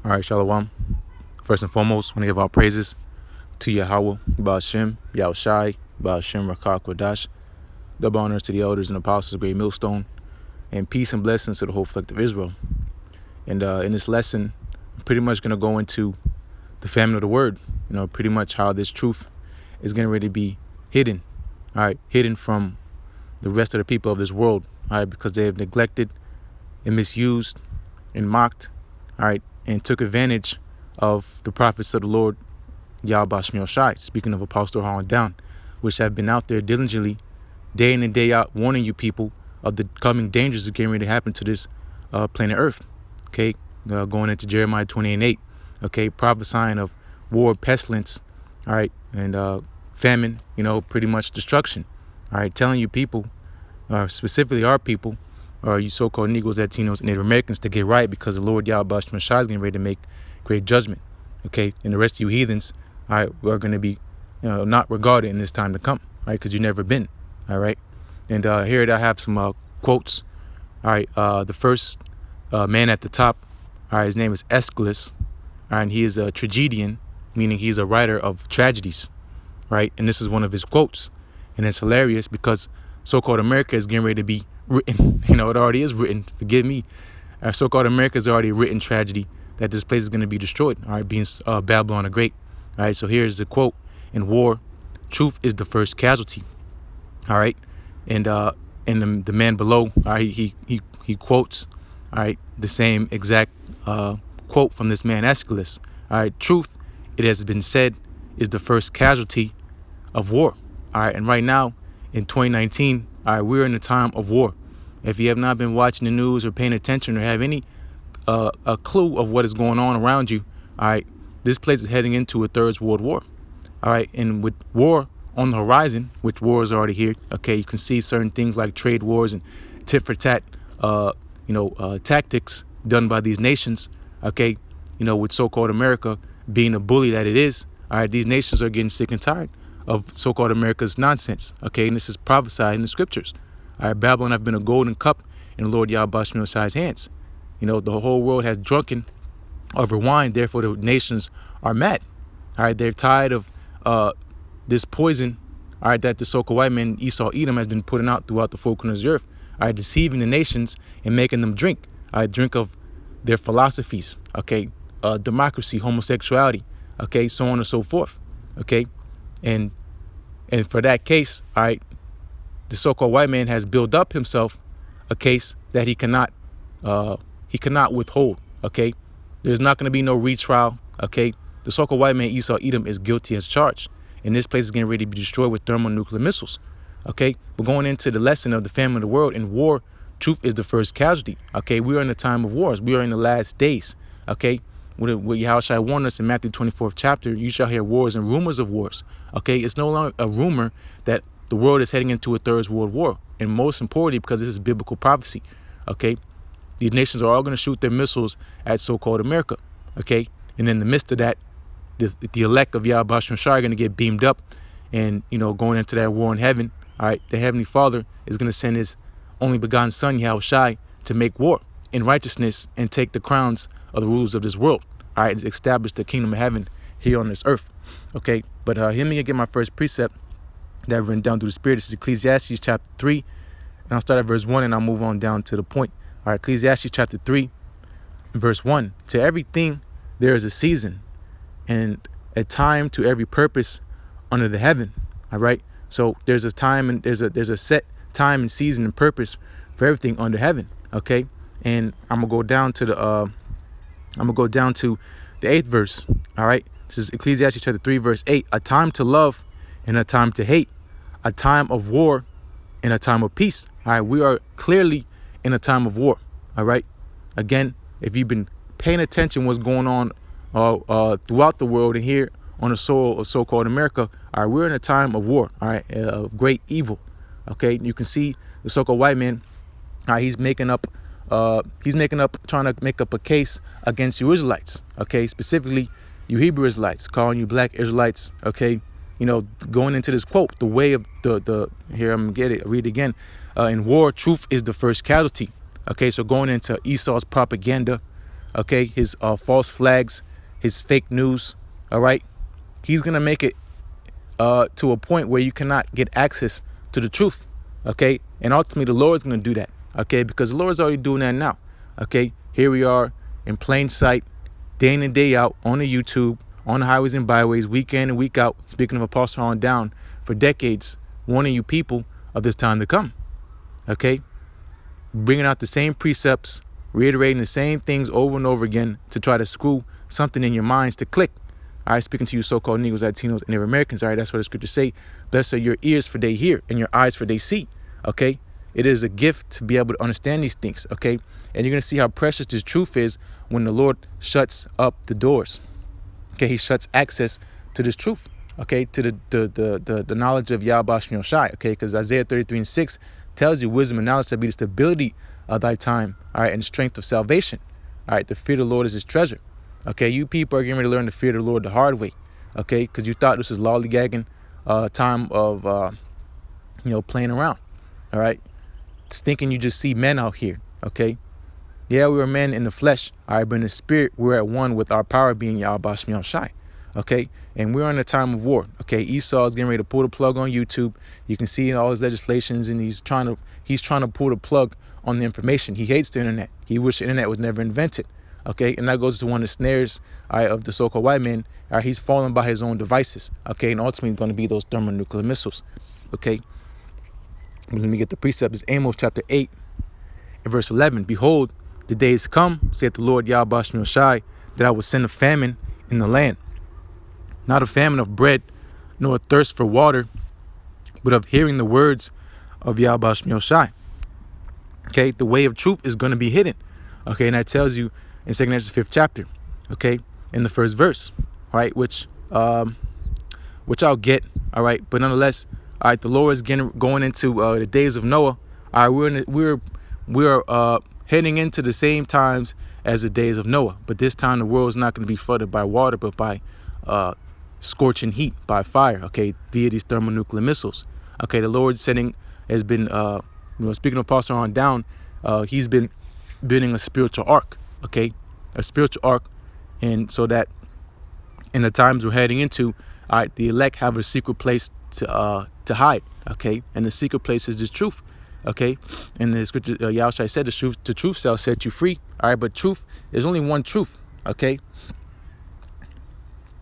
All right, Shalom. First and foremost, I want to give our praises to Yahawah, BABAL, YAHAWASHI, BABAL, Rakah, Kodash. Double honors to the elders and apostles of Great Millstone, and peace and blessings to the whole collective Israel. And in this lesson, I'm pretty much going to go into the family of the word, pretty much how this truth is going to really be hidden, all right, hidden from the rest of the people of this world, all right, because they have neglected and misused and mocked, all right, and took advantage of the prophets of the Lord, YAHAWASHI, speaking of Apostle Harlan down, which have been out there diligently, day in and day out, warning you people of the coming dangers that are getting ready to happen to this planet Earth. Okay, going into Jeremiah 28:8, okay, prophesying of war, pestilence, all right, and famine, pretty much destruction, all right, telling you people, specifically our people, or you so-called Negroes, Latinos, and Native Americans, to get right, because the Lord YAHAWASHI is getting ready to make great judgment. Okay, and the rest of you heathens, all right, are going to be not regarded in this time to come, right, because you've never been, all right. And here I have some quotes. All right, the first man at the top, all right, his name is Aeschylus, all right, and he is a tragedian, meaning he's a writer of tragedies, right, and this is one of his quotes, and it's hilarious because so-called America is getting ready to be written, it already is written, forgive me, so-called America is already written tragedy that this place is going to be destroyed, all right, being Babylon the Great. All right, so here's the quote: in war, truth is the first casualty. All right, and the man below, all right, he quotes, all right, the same exact quote from this man Aeschylus. All right, truth, it has been said, is the first casualty of war. All right, and right now in 2019, all right, we're in a time of war. If you have not been watching the news or paying attention or have any a clue of what is going on around you, all right, this place is heading into a third world war. All right, and with war on the horizon, which war is already here, okay, you can see certain things like trade wars and tit for tat, tactics done by these nations, okay, with so-called America being a bully that it is. All right, these nations are getting sick and tired of so-called America's nonsense, okay, and this is prophesied in the scriptures. All right, Babylon have been a golden cup in Lord YAHAWASHI's hands. The whole world has drunken of her wine, therefore the nations are mad. All right, they're tired of this poison, all right, that the so-called white man Esau Edom has been putting out throughout the four corners of the earth, all right, deceiving the nations and making them drink, all right, drink of their philosophies, okay, democracy, homosexuality, okay, so on and so forth, okay, and for that case, all right, the so-called white man has built up himself a case that he cannot withhold, okay. There's not going to be no retrial, okay. The so-called white man Esau Edom is guilty as charged, and this place is getting ready to be destroyed with thermonuclear missiles, okay. We're going into the lesson of the family of the world. In war, truth is the first casualty, okay. We are in the time of wars. We are in the last days, okay. What YAHAWASHI warned us in Matthew 24th chapter: you shall hear wars and rumors of wars, okay. It's no longer a rumor that the world is heading into a third world war, and most importantly, because this is biblical prophecy, okay. These nations are all going to shoot their missiles at so-called America, okay? And in the midst of that, the elect of YAHAWASHI are going to get beamed up and, going into that war in heaven, all right? The Heavenly Father is going to send his only begotten Son, YAHAWASHI, to make war in righteousness and take the crowns of the rulers of this world, all right? Establish the kingdom of heaven here on this earth, okay? But hear me get my first precept that I've written down through the Spirit. This is Ecclesiastes chapter 3, and I'll start at verse 1 and I'll move on down to the point. All right, Ecclesiastes chapter 3, verse 1. To everything there is a season, and a time to every purpose under the heaven. All right. So there's a time and there's a set time and season and purpose for everything under heaven. Okay. And I'm gonna go down to the 8th verse. All right. This is Ecclesiastes chapter 3, verse 8. A time to love and a time to hate, a time of war and a time of peace. All right. We are clearly in a time of war. All right. Again, if you've been paying attention what's going on throughout the world and here on the soil of so-called America, all right, we're in a time of war, all right, of great evil. Okay, you can see the so-called white man, all right, he's making up, trying to make up a case against you Israelites, okay, specifically you Hebrew Israelites, calling you black Israelites, okay, going into this quote, the way of the here, I'm gonna read it again. In war, truth is the first casualty. Okay, so going into Esau's propaganda, okay, his false flags, his fake news, all right, he's going to make it to a point where you cannot get access to the truth, okay? And ultimately, the Lord's going to do that, okay? Because the Lord's already doing that now, okay? Here we are in plain sight, day in and day out, on the YouTube, on the highways and byways, week in and week out, speaking of Apostle on down for decades, warning you people of this time to come, okay? Bringing out the same precepts, reiterating the same things over and over again to try to screw something in your minds to click. All right, speaking to you so-called Negroes, Latinos, and Native Americans. All right, that's what the scriptures say. Blessed are your ears for they hear and your eyes for they see. Okay, it is a gift to be able to understand these things. Okay, and you're going to see how precious this truth is when the Lord shuts up the doors. Okay, he shuts access to this truth. Okay, to the knowledge of YAHAWASHI. Okay, because Isaiah 33:6 tells you wisdom and knowledge shall be the stability of thy time. All right, and the strength of salvation. All right, the fear of the Lord is his treasure. Okay, you people are getting ready to learn the fear of the Lord the hard way. Okay, because you thought this was lollygagging time of playing around. All right, it's thinking you just see men out here. Okay, yeah, we were men in the flesh. All right, but in the spirit, we're at one with our power being YAHAWASHI. Okay, and we're in a time of war. Okay, Esau is getting ready to pull the plug on YouTube. You can see all his legislations, and he's trying to pull the plug on the information. He hates the internet. He wished the internet was never invented. Okay, and that goes to one of the snares, all right, of the so-called white man. All right, he's fallen by his own devices. Okay, and ultimately going to be those thermonuclear missiles. Okay, let me get the precept. It's Amos chapter 8 and verse 11. Behold, the days come, saith the Lord YAHAWASHI, that I will send a famine in the land. Not a famine of bread, nor a thirst for water, but of hearing the words of YAHAWASHI. Okay, the way of truth is going to be hidden. Okay, and that tells you in 2 Ezra 5th chapter, okay, in the first verse, all right, which I'll get, all right, but nonetheless, all right, the Lord is going into the days of Noah. All right, we're heading into the same times as the days of Noah, but this time the world is not going to be flooded by water, but by scorching heat, by fire, okay, via these thermonuclear missiles. Okay, the Lord has been, speaking of Apostle on down, he's been building a spiritual ark, okay, a spiritual ark, and so that in the times we're heading into, all right, the elect have a secret place to hide, okay, and the secret place is the truth, okay, and the scripture, Yahushua said, the truth shall set you free, all right, but truth, there's only one truth, okay,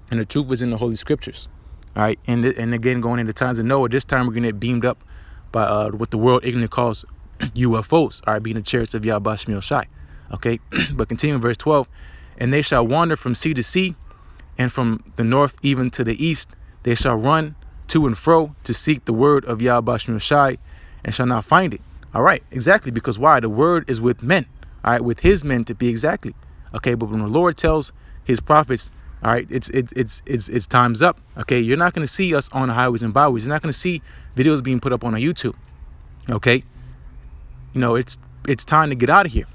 and the truth is in the Holy Scriptures, all right, and again, going into times of Noah, this time we're going to get beamed up by what the world ignorantly calls UFOs, all right, being the chariots of YAHAWASHI. Okay, but continuing verse 12, and they shall wander from sea to sea, and from the north even to the east. They shall run to and fro to seek the word of YAHAWASHI, and shall not find it. All right, exactly, because why? The word is with men, all right, with his men to be exactly. Okay, but when the Lord tells his prophets, all right, it's time's up. Okay, you're not going to see us on the highways and byways. You're not going to see videos being put up on our YouTube. Okay, it's time to get out of here.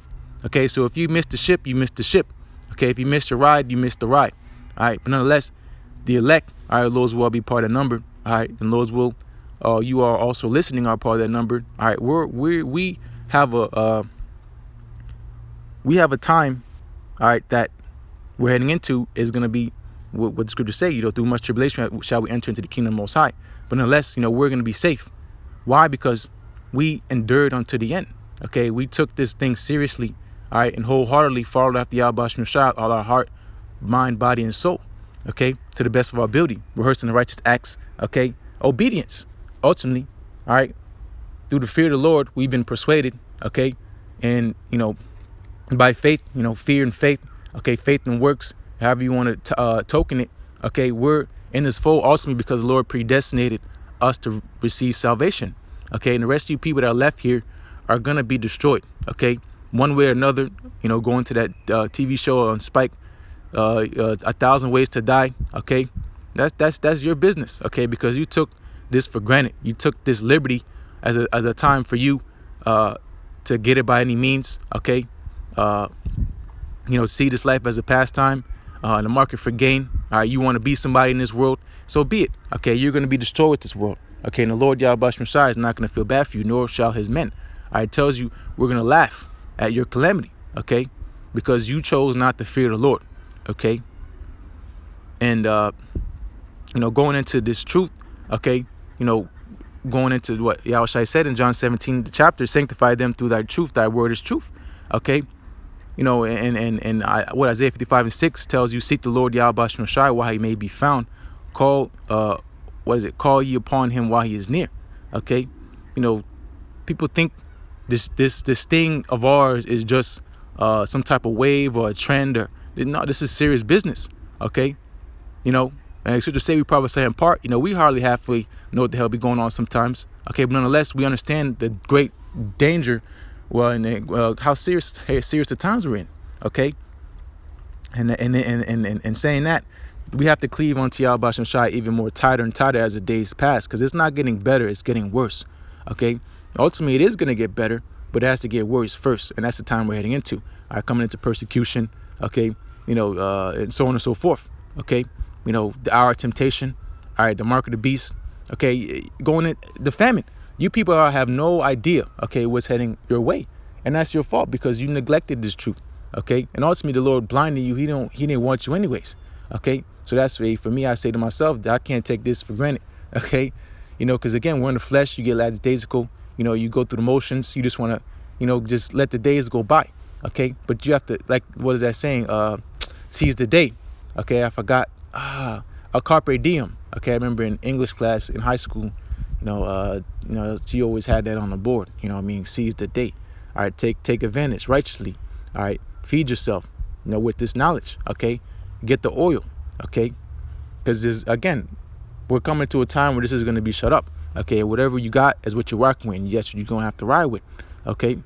Okay, so if you missed the ship, you missed the ship. Okay, if you missed your ride, you missed the ride. All right, but nonetheless, the elect, all right, Lord's will be part of that number. All right, and Lord's will, you are also listening are part of that number. All right, we have a time, all right, that we're heading into is going to be what the scriptures say. Through much tribulation shall we enter into the kingdom Most High. But nonetheless, we're going to be safe. Why? Because we endured unto the end. Okay, we took this thing seriously, all right, and wholeheartedly followed after YAHAWASHI, all our heart, mind, body, and soul. Okay, to the best of our ability, rehearsing the righteous acts. Okay, obedience. Ultimately, all right, through the fear of the Lord, we've been persuaded. Okay, and by faith, fear and faith. Okay, faith and works, however you want to token it. Okay, we're in this fold ultimately because the Lord predestinated us to receive salvation. Okay, and the rest of you people that are left here are gonna be destroyed. Okay, one way or another. Going to that TV show on Spike, 1,000 Ways to Die. Okay, that's your business. Okay, because you took this for granted. You took this liberty as a time for you to get it by any means. Okay, see this life as a pastime, the market for gain. All right, you want to be somebody in this world, so be it. Okay, you're going to be destroyed with this world. Okay, and the Lord YAHAWASHI is not going to feel bad for you, nor shall his men. All right, it tells you we're going to laugh at your calamity. Okay, because you chose not to fear the Lord. Okay. And, going into this truth, okay, going into what Yahawashi said in John 17, the chapter, sanctify them through thy truth, thy word is truth. Okay. What Isaiah 55:6 tells you, seek the Lord YAHAWASHI while he may be found. Call ye upon him while he is near. Okay. People think this thing of ours is just some type of wave or a trend, or no, this is serious business. Okay. And scripture say we prophesy in part. We hardly halfway know what the hell be going on sometimes. Okay, but nonetheless, we understand the great danger, how serious the times we're in. Okay, and saying that, we have to cleave onto YAHAWASHI even more tighter and tighter as the days pass, because it's not getting better, it's getting worse. Okay, ultimately it is going to get better, but it has to get worse first, and that's the time we're heading into. All right, coming into persecution. Okay, and so on and so forth. Okay. The hour of temptation, all right, the mark of the beast, okay, going in the famine. You people have no idea, okay, what's heading your way, and that's your fault because you neglected this truth, okay. And ultimately, the Lord blinded you. He didn't want you anyways, okay. So that's for me. I say to myself that I can't take this for granted, okay. Because again, we're in the flesh. You get lackadaisical. You go through the motions. You just want to, just let the days go by, okay. But you have to, like, what is that saying? Seize the day, okay. I forgot. A carpe diem. Okay, I remember in English class in high school, she always had that on the board. Seize the day. All right, take advantage righteously. All right, feed yourself. With this knowledge. Okay, get the oil. Okay, because again, we're coming to a time where this is going to be shut up. Okay, whatever you got is what you're working with. And yes, you're gonna have to ride with. Okay,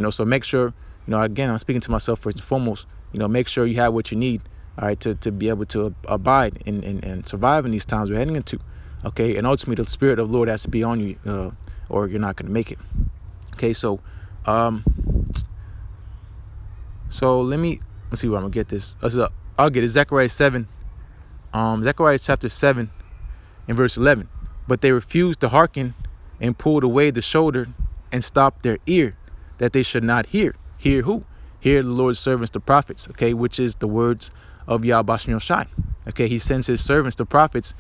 so make sure. Again, I'm speaking to myself first and foremost. Make sure you have what you need. All right, to be able to abide and survive in these times we're heading into. Okay, and ultimately the Spirit of the Lord has to be on you, or you're not going to make it. Okay, so let's see where I'm gonna get this. I'll get it. Zechariah 7, Zechariah chapter 7 and verse 11. But they refused to hearken and pulled away the shoulder and stopped their ear, that they should not hear. Hear who? Hear the Lord's servants, the prophets. Okay, which is the words of YAHAWASHI. Okay, he sends his servants, the prophets,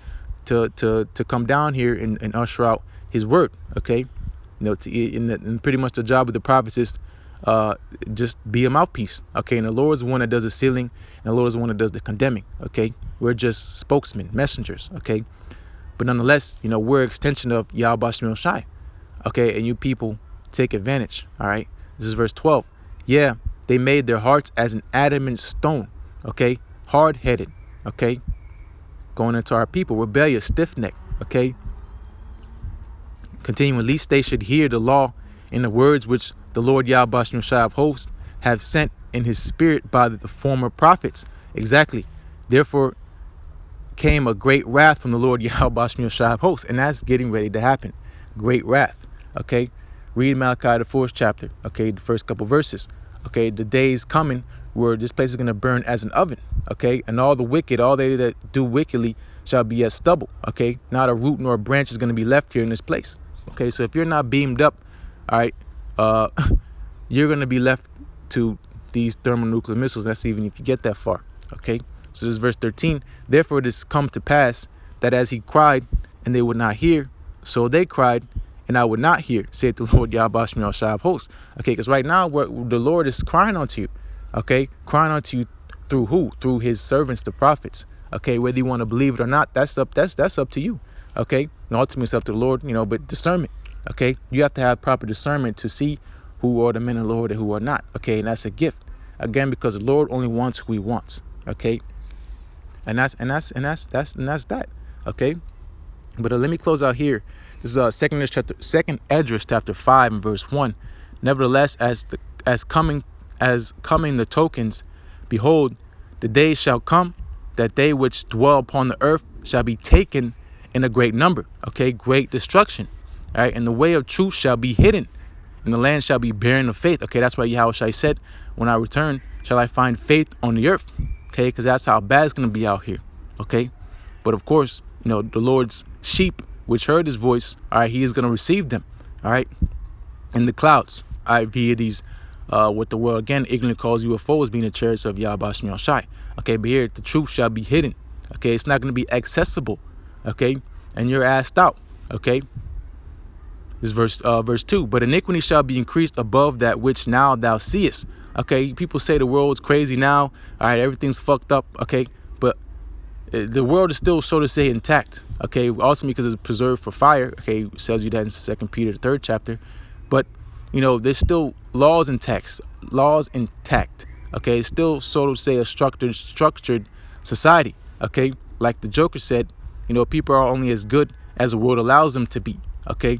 to come down here and usher out his word. Okay, and pretty much the job of the prophets is just be a mouthpiece. Okay, and the Lord's the one that does the sealing, and the Lord is the one that does the condemning. Okay, we're just spokesmen, messengers. Okay, but nonetheless, we're an extension of YAHAWASHI. Okay, and you people take advantage. All right, this is verse 12. Yeah, they made their hearts as an adamant stone. Okay, hard-headed. Okay, going into our people, rebellious, stiff-necked. Okay, continuing, least they should hear the law in the words which the Lord YAHAWASHI of hosts have sent in his spirit by the former prophets. Exactly. Therefore came a great wrath from the Lord YAHAWASHI of hosts, and that's getting ready to happen. Great wrath. Okay, read Malachi the 4th chapter. Okay, the first couple verses. Okay, the days coming where this place is going to burn as an oven. Okay, and all the wicked, all they that do wickedly shall be as stubble. Okay, not a root nor a branch is going to be left here in this place. Okay, so if you're not beamed up, all right, you're going to be left to these thermonuclear missiles. That's even if you get that far. Okay, so this is verse 13. Therefore it has come to pass that as he cried and they would not hear, so they cried and I would not hear, saith the Lord YAHAWASHI of hosts. Okay, because right now the Lord is crying unto you. Okay, crying unto you through who? Through his servants, the prophets. Okay, whether you want to believe it or not, that's up to you. Okay, and ultimately it's up to the Lord, but discernment. Okay, you have to have proper discernment to see who are the men of the Lord and who are not. Okay, and that's a gift. Again, because the Lord only wants who he wants. Okay, and that's that. Okay, but let me close out here. This is second Esdras chapter 5 and verse 1. Nevertheless, as coming the tokens, behold, the day shall come that they which dwell upon the earth shall be taken in a great number. Okay, great destruction. All right, and the way of truth shall be hidden, and the land shall be barren of faith. Okay, that's why Yahawashi said, when I return, shall I find faith on the earth? Okay, because that's how bad it's going to be out here. Okay, but of course, the Lord's sheep, which heard his voice, all right, he is going to receive them, all right, in the clouds, all right, via these what the world again ignorantly calls UFOs being the chariots of YAHAWASHI. Okay, but here the truth shall be hidden. Okay, it's not going to be accessible. Okay, and you're asked out. Okay, this verse 2. But iniquity shall be increased above that which now thou seest. Okay, people say the world's crazy now. All right, everything's fucked up. Okay, but the world is still, so to say, intact. Okay, ultimately because it's preserved for fire. Okay, it tells you that in 2 Peter, the 3rd chapter. But you know, there's still laws intact. Okay, it's still, so to say, a structured society. Okay, like the Joker said, you know, people are only as good as the world allows them to be. Okay,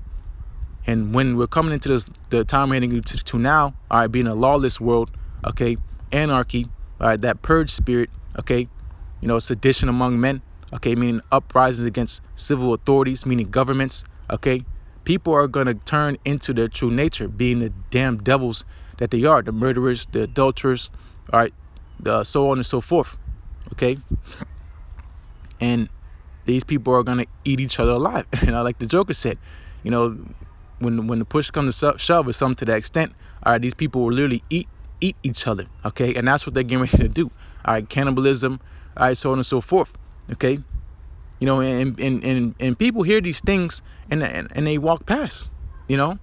and when we're coming into the time we're heading to now, all right, being a lawless world, okay, anarchy, all right, that purge spirit, okay, you know, sedition among men, okay, meaning uprisings against civil authorities, meaning governments, okay, people are going to turn into their true nature, being the damn devils that they are, the murderers, the adulterers, all right, so on and so forth, okay, and these people are going to eat each other alive, you know, like the Joker said, you know, when the push comes to shove or something to that extent, all right, these people will literally eat each other, okay, and that's what they're getting ready to do, all right, cannibalism, all right, so on and so forth, okay, you know, and people hear these things and they walk past, you know,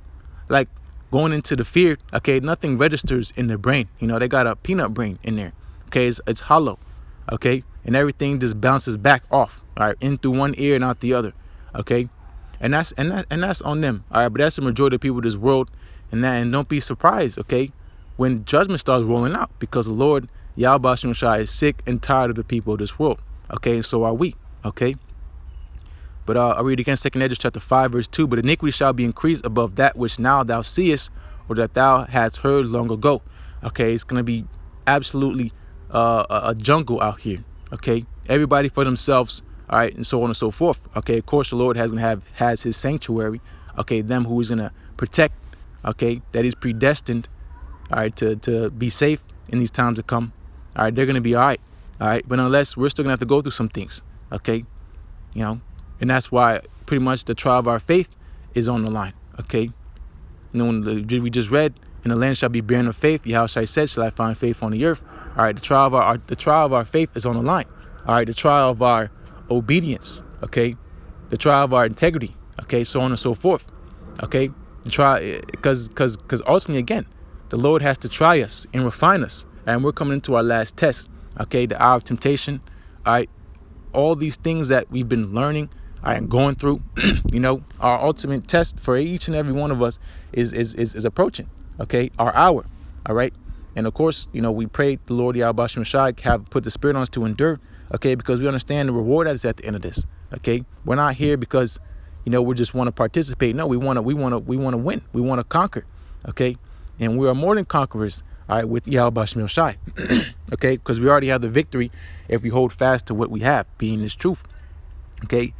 like going into the fear, okay, nothing registers in their brain, you know, they got a peanut brain in there, okay, it's hollow, okay, and everything just bounces back off, all right, in through one ear and out the other, okay. And that's on them, all right. But that's the majority of people of this world, and don't be surprised, okay, when judgment starts rolling out, because the Lord YAHAWASHI is sick and tired of the people of this world, okay. And so are we, okay. But I'll read again, 2 Esdras chapter 5, verse 2. But iniquity shall be increased above that which now thou seest, or that thou hast heard long ago. Okay, it's gonna be absolutely a jungle out here, okay. Everybody for themselves. All right, and so on and so forth. Okay, of course, the Lord has his sanctuary. Okay, them who he's gonna protect. Okay, that he's predestined. All right, to be safe in these times to come. All right, they're gonna be all right. All right, but unless we're still gonna have to go through some things. Okay, you know, and that's why pretty much the trial of our faith is on the line. Okay, you know, we just read, "And the land shall be barren of faith." Yahushua said, "Shall I find faith on the earth?" All right, the trial of our faith is on the line. All right, the trial of our obedience, okay, the trial of our integrity, okay, so on and so forth, okay, the trial, because ultimately, again, the Lord has to try us and refine us, and we're coming into our last test, okay, the hour of temptation, all right, all these things that we've been learning, all right, and going through, you know, our ultimate test for each and every one of us is approaching, okay, our hour, all right, and of course, you know, we pray the Lord YAHAWASHI have put the Spirit on us to endure. Okay, because we understand the reward that is at the end of this. Okay, we're not here because, you know, we just want to participate. No, we want to win. We want to conquer. Okay, and we are more than conquerors. All right, with YAHAWASHI. Okay, because we already have the victory if we hold fast to what we have, being this truth. Okay,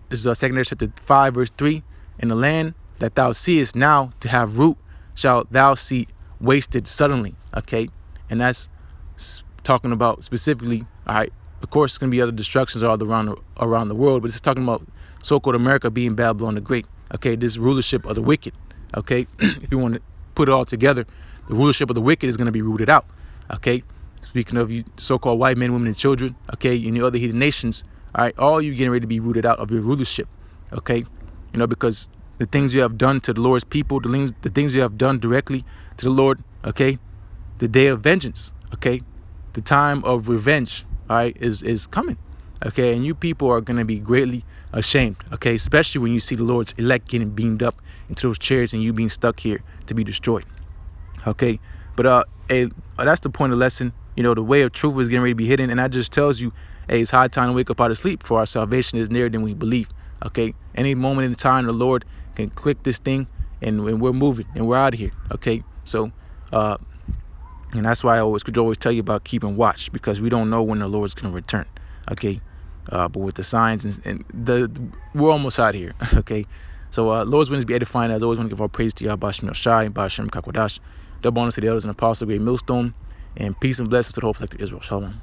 this is 2 Esdras chapter 5, verse 3. In the land that thou seest now to have root, shalt thou see wasted suddenly. Okay, and that's talking about specifically, all right, of course, it's going to be other destructions all around the world, but it's talking about so-called America being Babylon the Great, okay, this rulership of the wicked, okay, if you want to put it all together, the rulership of the wicked is going to be rooted out, okay, speaking of you so-called white men, women, and children, okay, and the other heathen nations, all right, all you getting ready to be rooted out of your rulership, okay, you know, because the things you have done to the Lord's people, the things you have done directly to the Lord, okay, the day of vengeance, okay, the time of revenge, all right, is coming, okay, and you people are going to be greatly ashamed, okay, especially when you see the Lord's elect getting beamed up into those chairs and you being stuck here to be destroyed, okay, but that's the point of the lesson, you know, the way of truth is getting ready to be hidden, and that just tells you, hey, it's high time to wake up out of sleep, for our salvation is nearer than we believe, okay, any moment in time the Lord can click this thing and we're moving and we're out of here, okay, so and that's why I could always tell you about keeping watch, because we don't know when the Lord's going to return. Okay. But with the signs and we're almost out of here. Okay. So, Lord's willing to be edifying. As always, want to give our praise to YAHAWASHI, Ba'ashem Kakwadash. Double honors to the elders and apostles, great millstone, and peace and blessings to the whole collective Israel. Shalom.